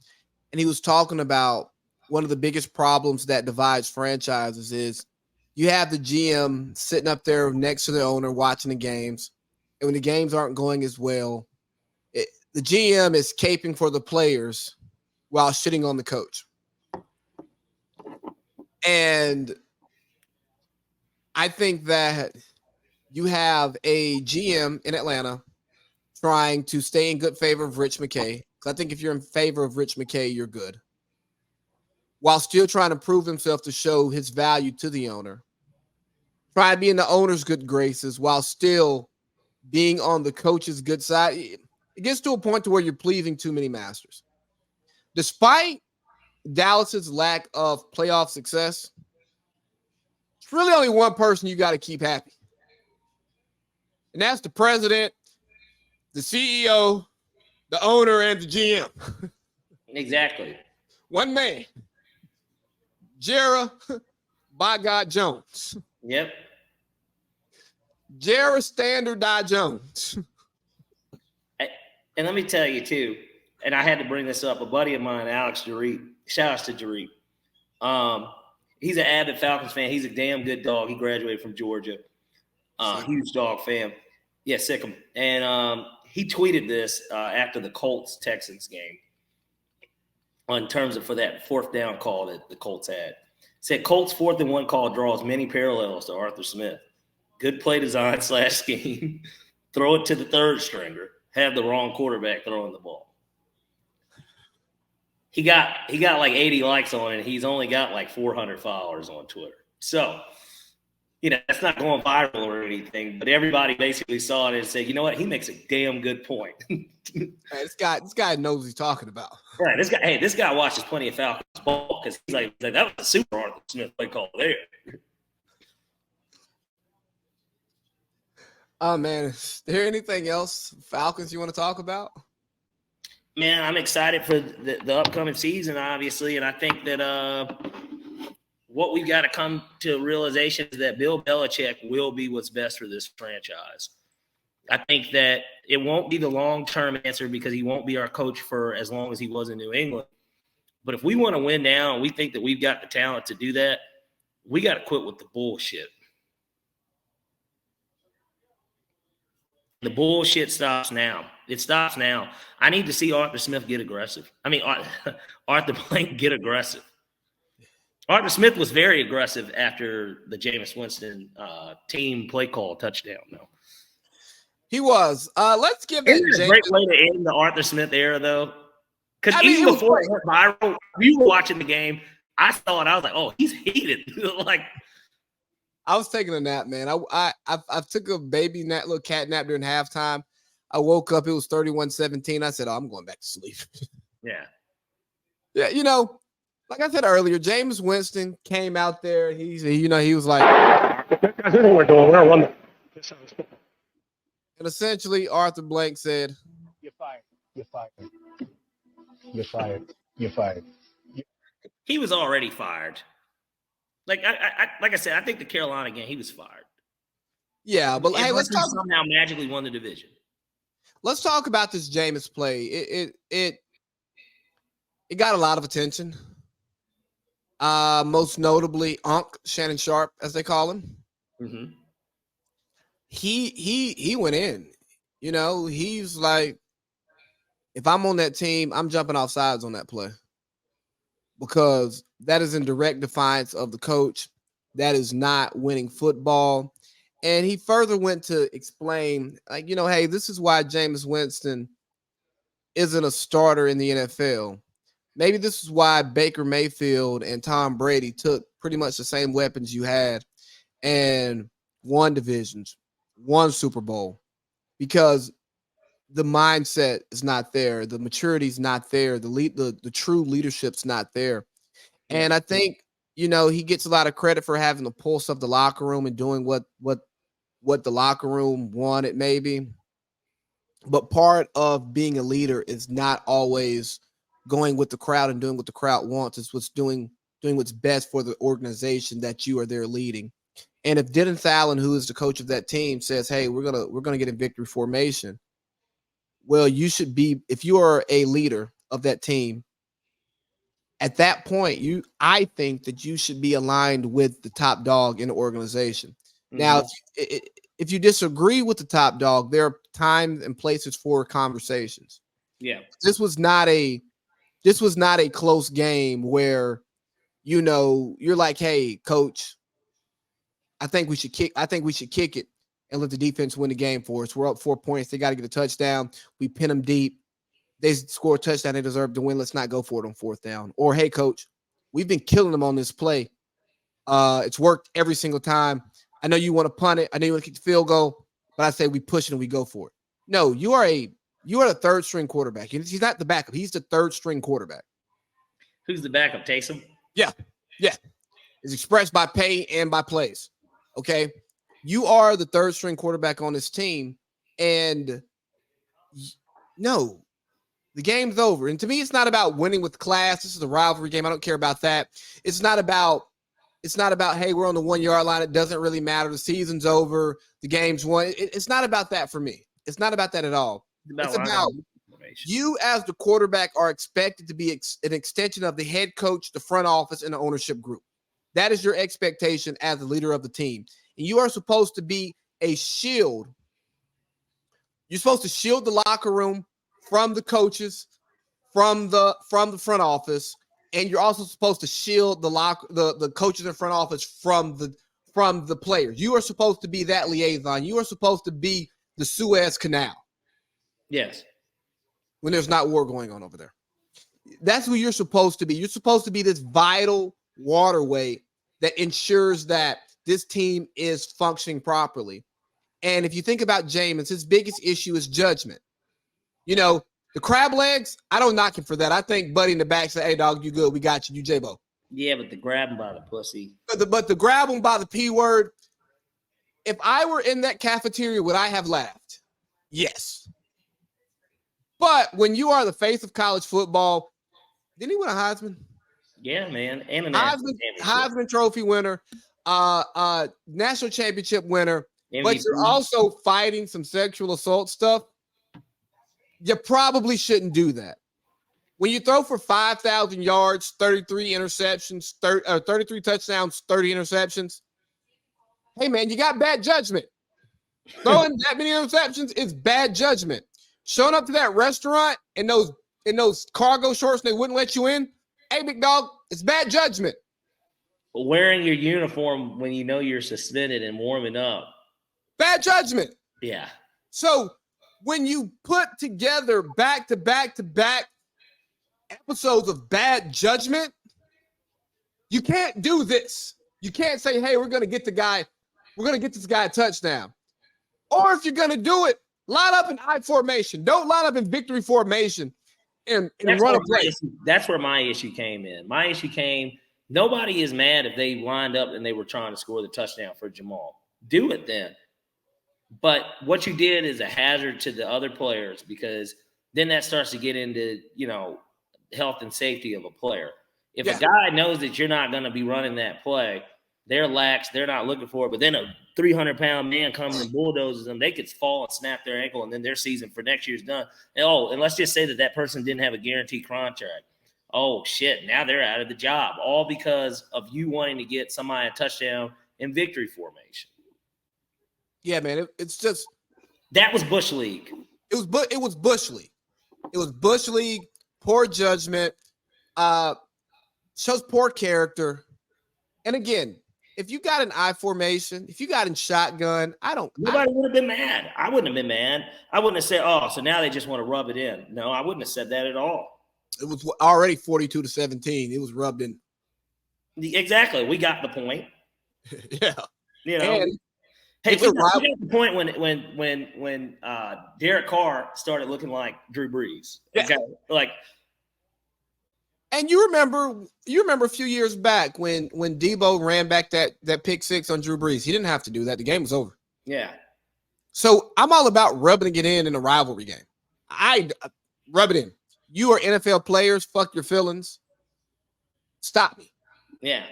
And he was talking about one of the biggest problems that divides franchises is you have the GM sitting up there next to the owner watching the games. And when the games aren't going as well, the GM is caping for the players while shitting on the coach. And I think that you have a GM in Atlanta trying to stay in good favor of Rich McKay. I think if you're in favor of Rich McKay, you're good. While still trying to prove himself to show his value to the owner. Try to be in the owner's good graces while still being on the coach's good side. It gets to a point to where you're pleasing too many masters. Despite Dallas's lack of playoff success, it's really only one person you got to keep happy. And that's the president, the CEO, the owner, and the GM. Exactly. One man. Jera, by God Jones. Yep. Jera Standard Jones. And let me tell you, too, and I had to bring this up, a buddy of mine, Alex Jarreet, shout outs to Jarreet. He's an avid Falcons fan. He's a damn good dog. He graduated from Georgia. Huge dog fan. Yeah, sick him. And he tweeted this after the Colts-Texans game in terms of for that fourth down call that the Colts had. Said Colts 4th and 1 call draws many parallels to Arthur Smith. Good play design / scheme. Throw it to the third stringer. Have the wrong quarterback throwing the ball. He got like 80 likes on it, and he's only got like 400 followers on Twitter. So, that's not going viral or anything, but everybody basically saw it and said, you know what? He makes a damn good point. This guy knows what he's talking about. Right. This guy watches plenty of Falcons ball because he's like, that was a super Arthur Smith play call there. Oh, man. Is there anything else, Falcons, you want to talk about? Man, I'm excited for the upcoming season, obviously, and I think that what we've got to come to realization is that Bill Belichick will be what's best for this franchise. I think that it won't be the long-term answer because he won't be our coach for as long as he was in New England. But if we want to win now and we think that we've got the talent to do that, we got to quit with the bullshit. The bullshit stops now. It stops now. I need to see Arthur Smith get aggressive. I mean, Arthur Blank get aggressive. Arthur Smith was very aggressive after the Jameis Winston team play call touchdown, though. He was. Let's give it a great way to end the Arthur Smith era, though. Because even before it went viral, you were watching the game. I saw it. I was like, oh, he's heated. I was taking a nap, man. I took a baby nap, little cat nap during halftime. I woke up. It was 31-17. I said, oh, I'm going back to sleep. Yeah. Yeah, like I said earlier, Jameis Winston came out there. He was like, Guys, this is what we're doing. We're going to run this. And essentially, Arthur Blank said, You're fired. You're fired. You're fired. You're fired. He was already fired. Like I said, I think the Carolina game, he was fired. Yeah, but hey, let's talk. Somehow magically won the division. Let's talk about this Jameis play. It got a lot of attention. Most notably, Shannon Sharp, as they call him. Mm-hmm. He went in. He's like, if I'm on that team, I'm jumping off sides on that play. Because that is in direct defiance of the coach. That is not winning football. And he further went to explain, like, hey, this is why Jameis Winston isn't a starter in the NFL. Maybe this is why Baker Mayfield and Tom Brady took pretty much the same weapons you had and won divisions, won Super Bowl, because the mindset is not there. The maturity is not there. The true leadership's not there. And I think, he gets a lot of credit for having the pulse of the locker room and doing what the locker room wanted, maybe. But part of being a leader is not always going with the crowd and doing what the crowd wants. It's doing what's best for the organization that you are there leading. And if Dennis Allen, who is the coach of that team, says, hey, we're gonna get in victory formation, well, you should be, if you are a leader of that team, at that point, I think that you should be aligned with the top dog in the organization. Mm-hmm. Now, if you disagree with the top dog, there are times and places for conversations. Yeah. This was not a close game where, you're like, hey, coach, I think we should kick it and let the defense win the game for us. We're up 4 points. They got to get a touchdown. We pin them deep. They score a touchdown. They deserve to win. Let's not go for it on 4th down. Or, hey, coach, we've been killing them on this play. It's worked every single time. I know you want to punt it. I know you want to kick the field goal, but I say we push it and we go for it. No, you are the third string quarterback. He's not the backup. He's the third string quarterback. Who's the backup? Taysom? Yeah. It's expressed by pay and by plays. Okay. You are the third string quarterback on this team. And no, the game's over. And to me, it's not about winning with class. This is a rivalry game. I don't care about that. It's not about, hey, we're on the 1 yard line. It doesn't really matter. The season's over. The game's won. It's not about that for me. It's not about that at all. It's about you as the quarterback are expected to be an extension of the head coach, the front office, and the ownership group. That is your expectation as the leader of the team. And you are supposed to be a shield. You're supposed to shield the locker room from the coaches, from the front office, and you're also supposed to shield the coaches in front office from the players. You are supposed to be that liaison. You are supposed to be the Suez Canal. Yes. When there's not war going on over there. That's who you're supposed to be. You're supposed to be this vital waterway that ensures that this team is functioning properly. And if you think about Jameis, his biggest issue is judgment. You know, the crab legs, I don't knock him for that. I think Buddy in the back said, hey, dog, you good. We got you. You J-Bo. Yeah, but the grab him by the pussy. But the grab him by the P word, if I were in that cafeteria, would I have laughed? Yes. But when you are the face of college football, didn't he win a Heisman? Yeah, man. And a Heisman Trophy winner, national championship winner, MVP. But you're also fighting some sexual assault stuff. You probably shouldn't do that. When you throw for 5,000 yards, 33 interceptions, 33 touchdowns, 30 interceptions, hey, man, you got bad judgment. Throwing that many interceptions is bad judgment. Showing up to that restaurant in those cargo shorts and they wouldn't let you in, hey, big dog, it's bad judgment. Wearing your uniform when you know you're suspended and warming up. Bad judgment. Yeah. So when you put together back-to-back episodes of bad judgment, you can't do this. You can't say, hey, we're going to get this guy a touchdown. Or if you're going to do it, line up in I formation. Don't line up in victory formation and run a play. That's where my issue came in. My issue came, nobody is mad if they lined up and they were trying to score the touchdown for Jamal. Do it then. But what you did is a hazard to the other players because then that starts to get into, health and safety of a player. If a guy knows that you're not going to be running that play, they're lax, they're not looking for it, but then a 300-pound man comes and bulldozes them, they could fall and snap their ankle, and then their season for next year's done. And let's just say that person didn't have a guaranteed contract. Oh, shit, now they're out of the job, all because of you wanting to get somebody a touchdown in victory formation. Yeah, man, it's just – that was Bush League. It was Bush League. It was Bush League, poor judgment, shows poor character. And again, if you got an I formation, if you got in shotgun, nobody would have been mad. I wouldn't have been mad. I wouldn't have said, oh, so now they just want to rub it in. No, I wouldn't have said that at all. It was already 42-17. It was rubbed in. Exactly. We got the point. Yeah. And, hey, we got the point when Derek Carr started looking like Drew Brees. Okay. Yeah. And you remember a few years back when Debo ran back that pick six on Drew Brees. He didn't have to do that. The game was over. Yeah. So I'm all about rubbing it in a rivalry game. I rub it in. You are NFL players. Fuck your feelings. Stop me. Yeah.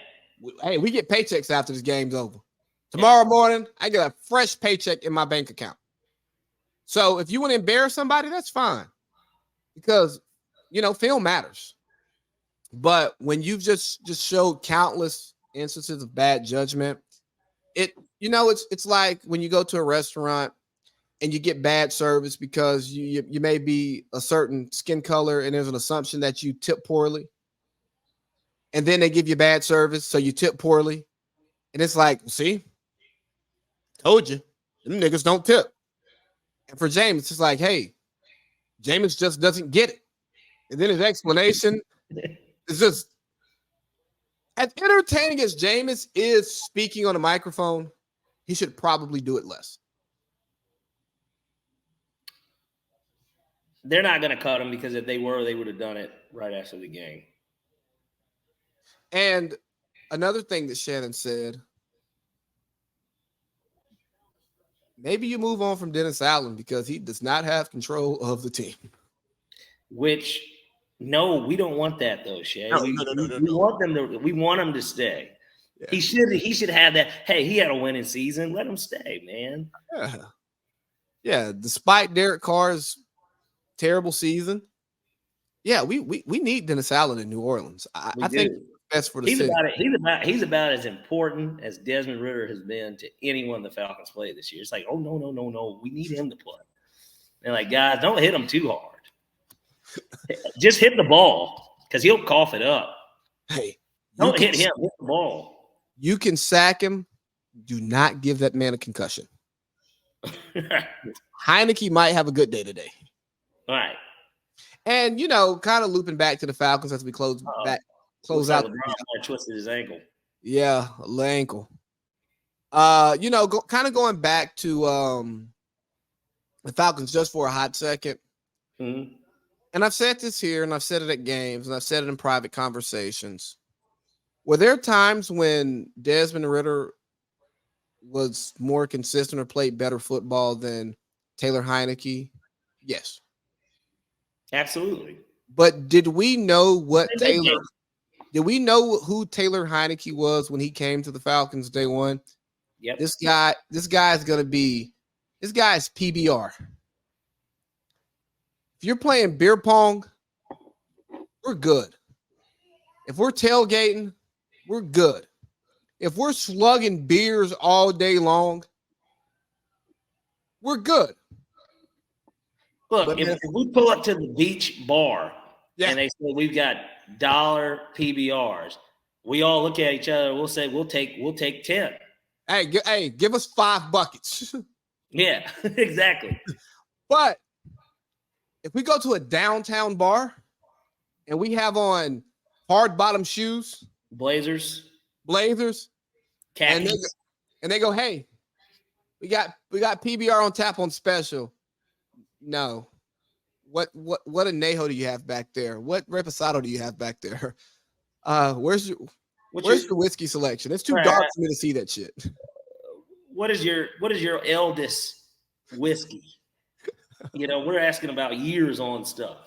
Hey, we get paychecks after this game's over. Tomorrow morning, I get a fresh paycheck in my bank account. So if you want to embarrass somebody, that's fine. Because, film matters. But when you've just showed countless instances of bad judgment, it's like when you go to a restaurant and you get bad service because you may be a certain skin color and there's an assumption that you tip poorly. And then they give you bad service, so you tip poorly. And it's like, see, Told you. Them niggas don't tip. And for James, it's just like, hey, James just doesn't get it. And then his explanation is just as entertaining as James is speaking on a microphone, he should probably do it less. They're not going to cut him because if they were, they would have done it right after the game. And another thing that Shannon said, maybe you move on from Dennis Allen because he does not have control of the team. Which, no, we don't want that though, Shay. No. We want him to stay. Yeah. He should have that. Hey, he had a winning season. Let him stay, man. Yeah. Despite Derek Carr's terrible season, yeah, we need Dennis Allen in New Orleans. I think best for the city. He's about as important as Desmond Ridder has been to anyone the Falcons played this year. It's like, oh no, we need him to play. And like, guys, don't hit him too hard. Just hit the ball because he'll cough it up. Hey, don't hit him. Hit the ball. You can sack him. Do not give that man a concussion. Heineke might have a good day today. All right. And, kind of looping back to the Falcons as we close out. Twisted his ankle. Yeah, the ankle. Kind of going back to the Falcons just for a hot second. Mm-hmm. And I've said this here, and I've said it at games, and I've said it in private conversations. Were there times when Desmond Ridder was more consistent or played better football than Taylor Heineke? Yes. Absolutely. But did we know who Taylor Heineke was when he came to the Falcons day one? Yep. This guy's PBR. If you're playing beer pong, we're good. If we're tailgating, we're good. If we're slugging beers all day long, we're good. Look, if we pull up to the beach bar and they say we've got dollar PBRs, we all look at each other. We'll say we'll take 10. Hey, give us 5 buckets. Yeah, exactly. But if we go to a downtown bar and we have on hard bottom shoes, blazers, and they go, hey, we got PBR on tap on special. No. What anejo do you have back there? What reposado do you have back there? Where's your whiskey selection? It's too dark for me to see that shit. What is your eldest whiskey? We're asking about years on stuff.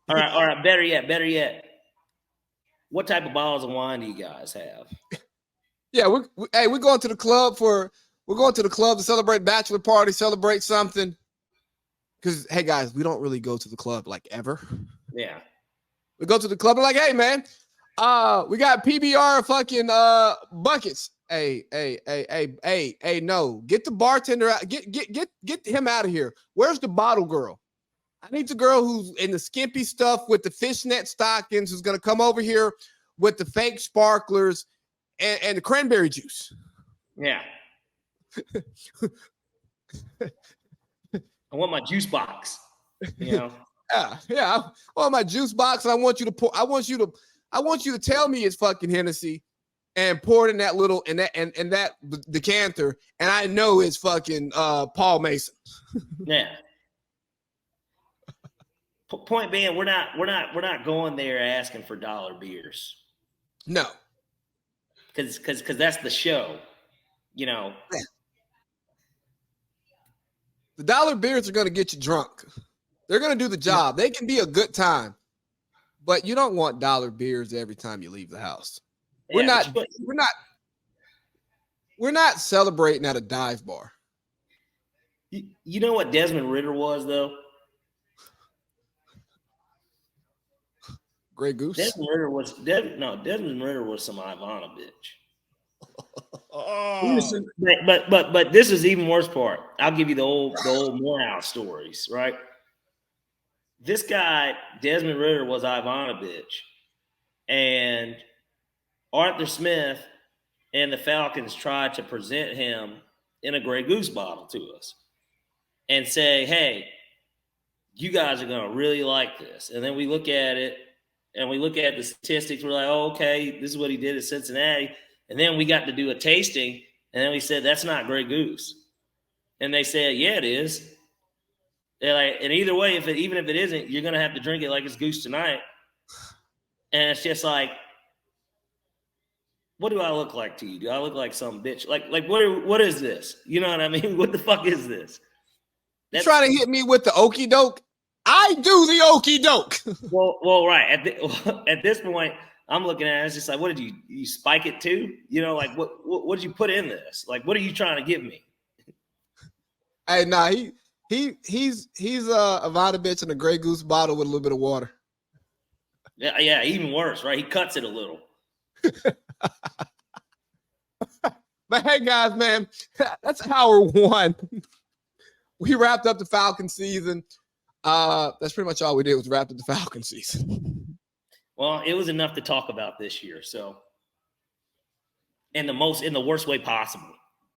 All right. Better yet. What type of bottles of wine do you guys have? Yeah, we're going to the club to celebrate bachelor party, celebrate something. Because hey guys, we don't really go to the club like ever. Yeah. We go to the club, we're like, hey man, we got PBR fucking buckets. Hey, no. Get the bartender out. Get him out of here. Where's the bottle girl? I need the girl who's in the skimpy stuff with the fishnet stockings, who's gonna come over here with the fake sparklers and the cranberry juice. Yeah. I want my juice box. Yeah. I want my juice box. And I want you to tell me it's fucking Hennessy and pour it in that little and that decanter, and I know it's fucking Paul Mason. Yeah. Point being, we're not going there asking for dollar beers. No. Because that's the show. The dollar beers are going to get you drunk. They're going to do the job. They can be a good time, but you don't want dollar beers every time you leave the house. We're not celebrating at a dive bar. You know what Desmond Ridder was though? Grey Goose. Desmond Ridder was some Ivana bitch. But this is even worse part. I'll give you the old Morehouse stories, right? This guy, Desmond Ridder, was Ivana bitch. And Arthur Smith and the Falcons tried to present him in a Grey Goose bottle to us and say, hey, you guys are going to really like this. And then we look at it and we look at the statistics. We're like, oh, okay, this is what he did at Cincinnati. And then we got to do a tasting. And then we said, that's not Grey Goose. And they said, yeah, it is. They're like, and either way, even if it isn't, you're going to have to drink it like it's Goose tonight. And it's just like, what do I look like to you? Do I look like some bitch? Like what is this? You know what I mean? What the fuck is this? You trying to hit me with the okey doke? I do the okey doke. well, right. At this point, I'm looking at it. It's just like, what did you spike it to? You know, like what did you put in this? Like, what are you trying to give me? Hey, nah, he's a vodka bitch in a Grey Goose bottle with a little bit of water. Yeah, even worse, right? He cuts it a little. But hey, guys, man, that's hour one. We wrapped up the Falcon season. That's pretty much all we did was wrap up the Falcon season. Well, it was enough to talk about this year. So, in the worst way possible.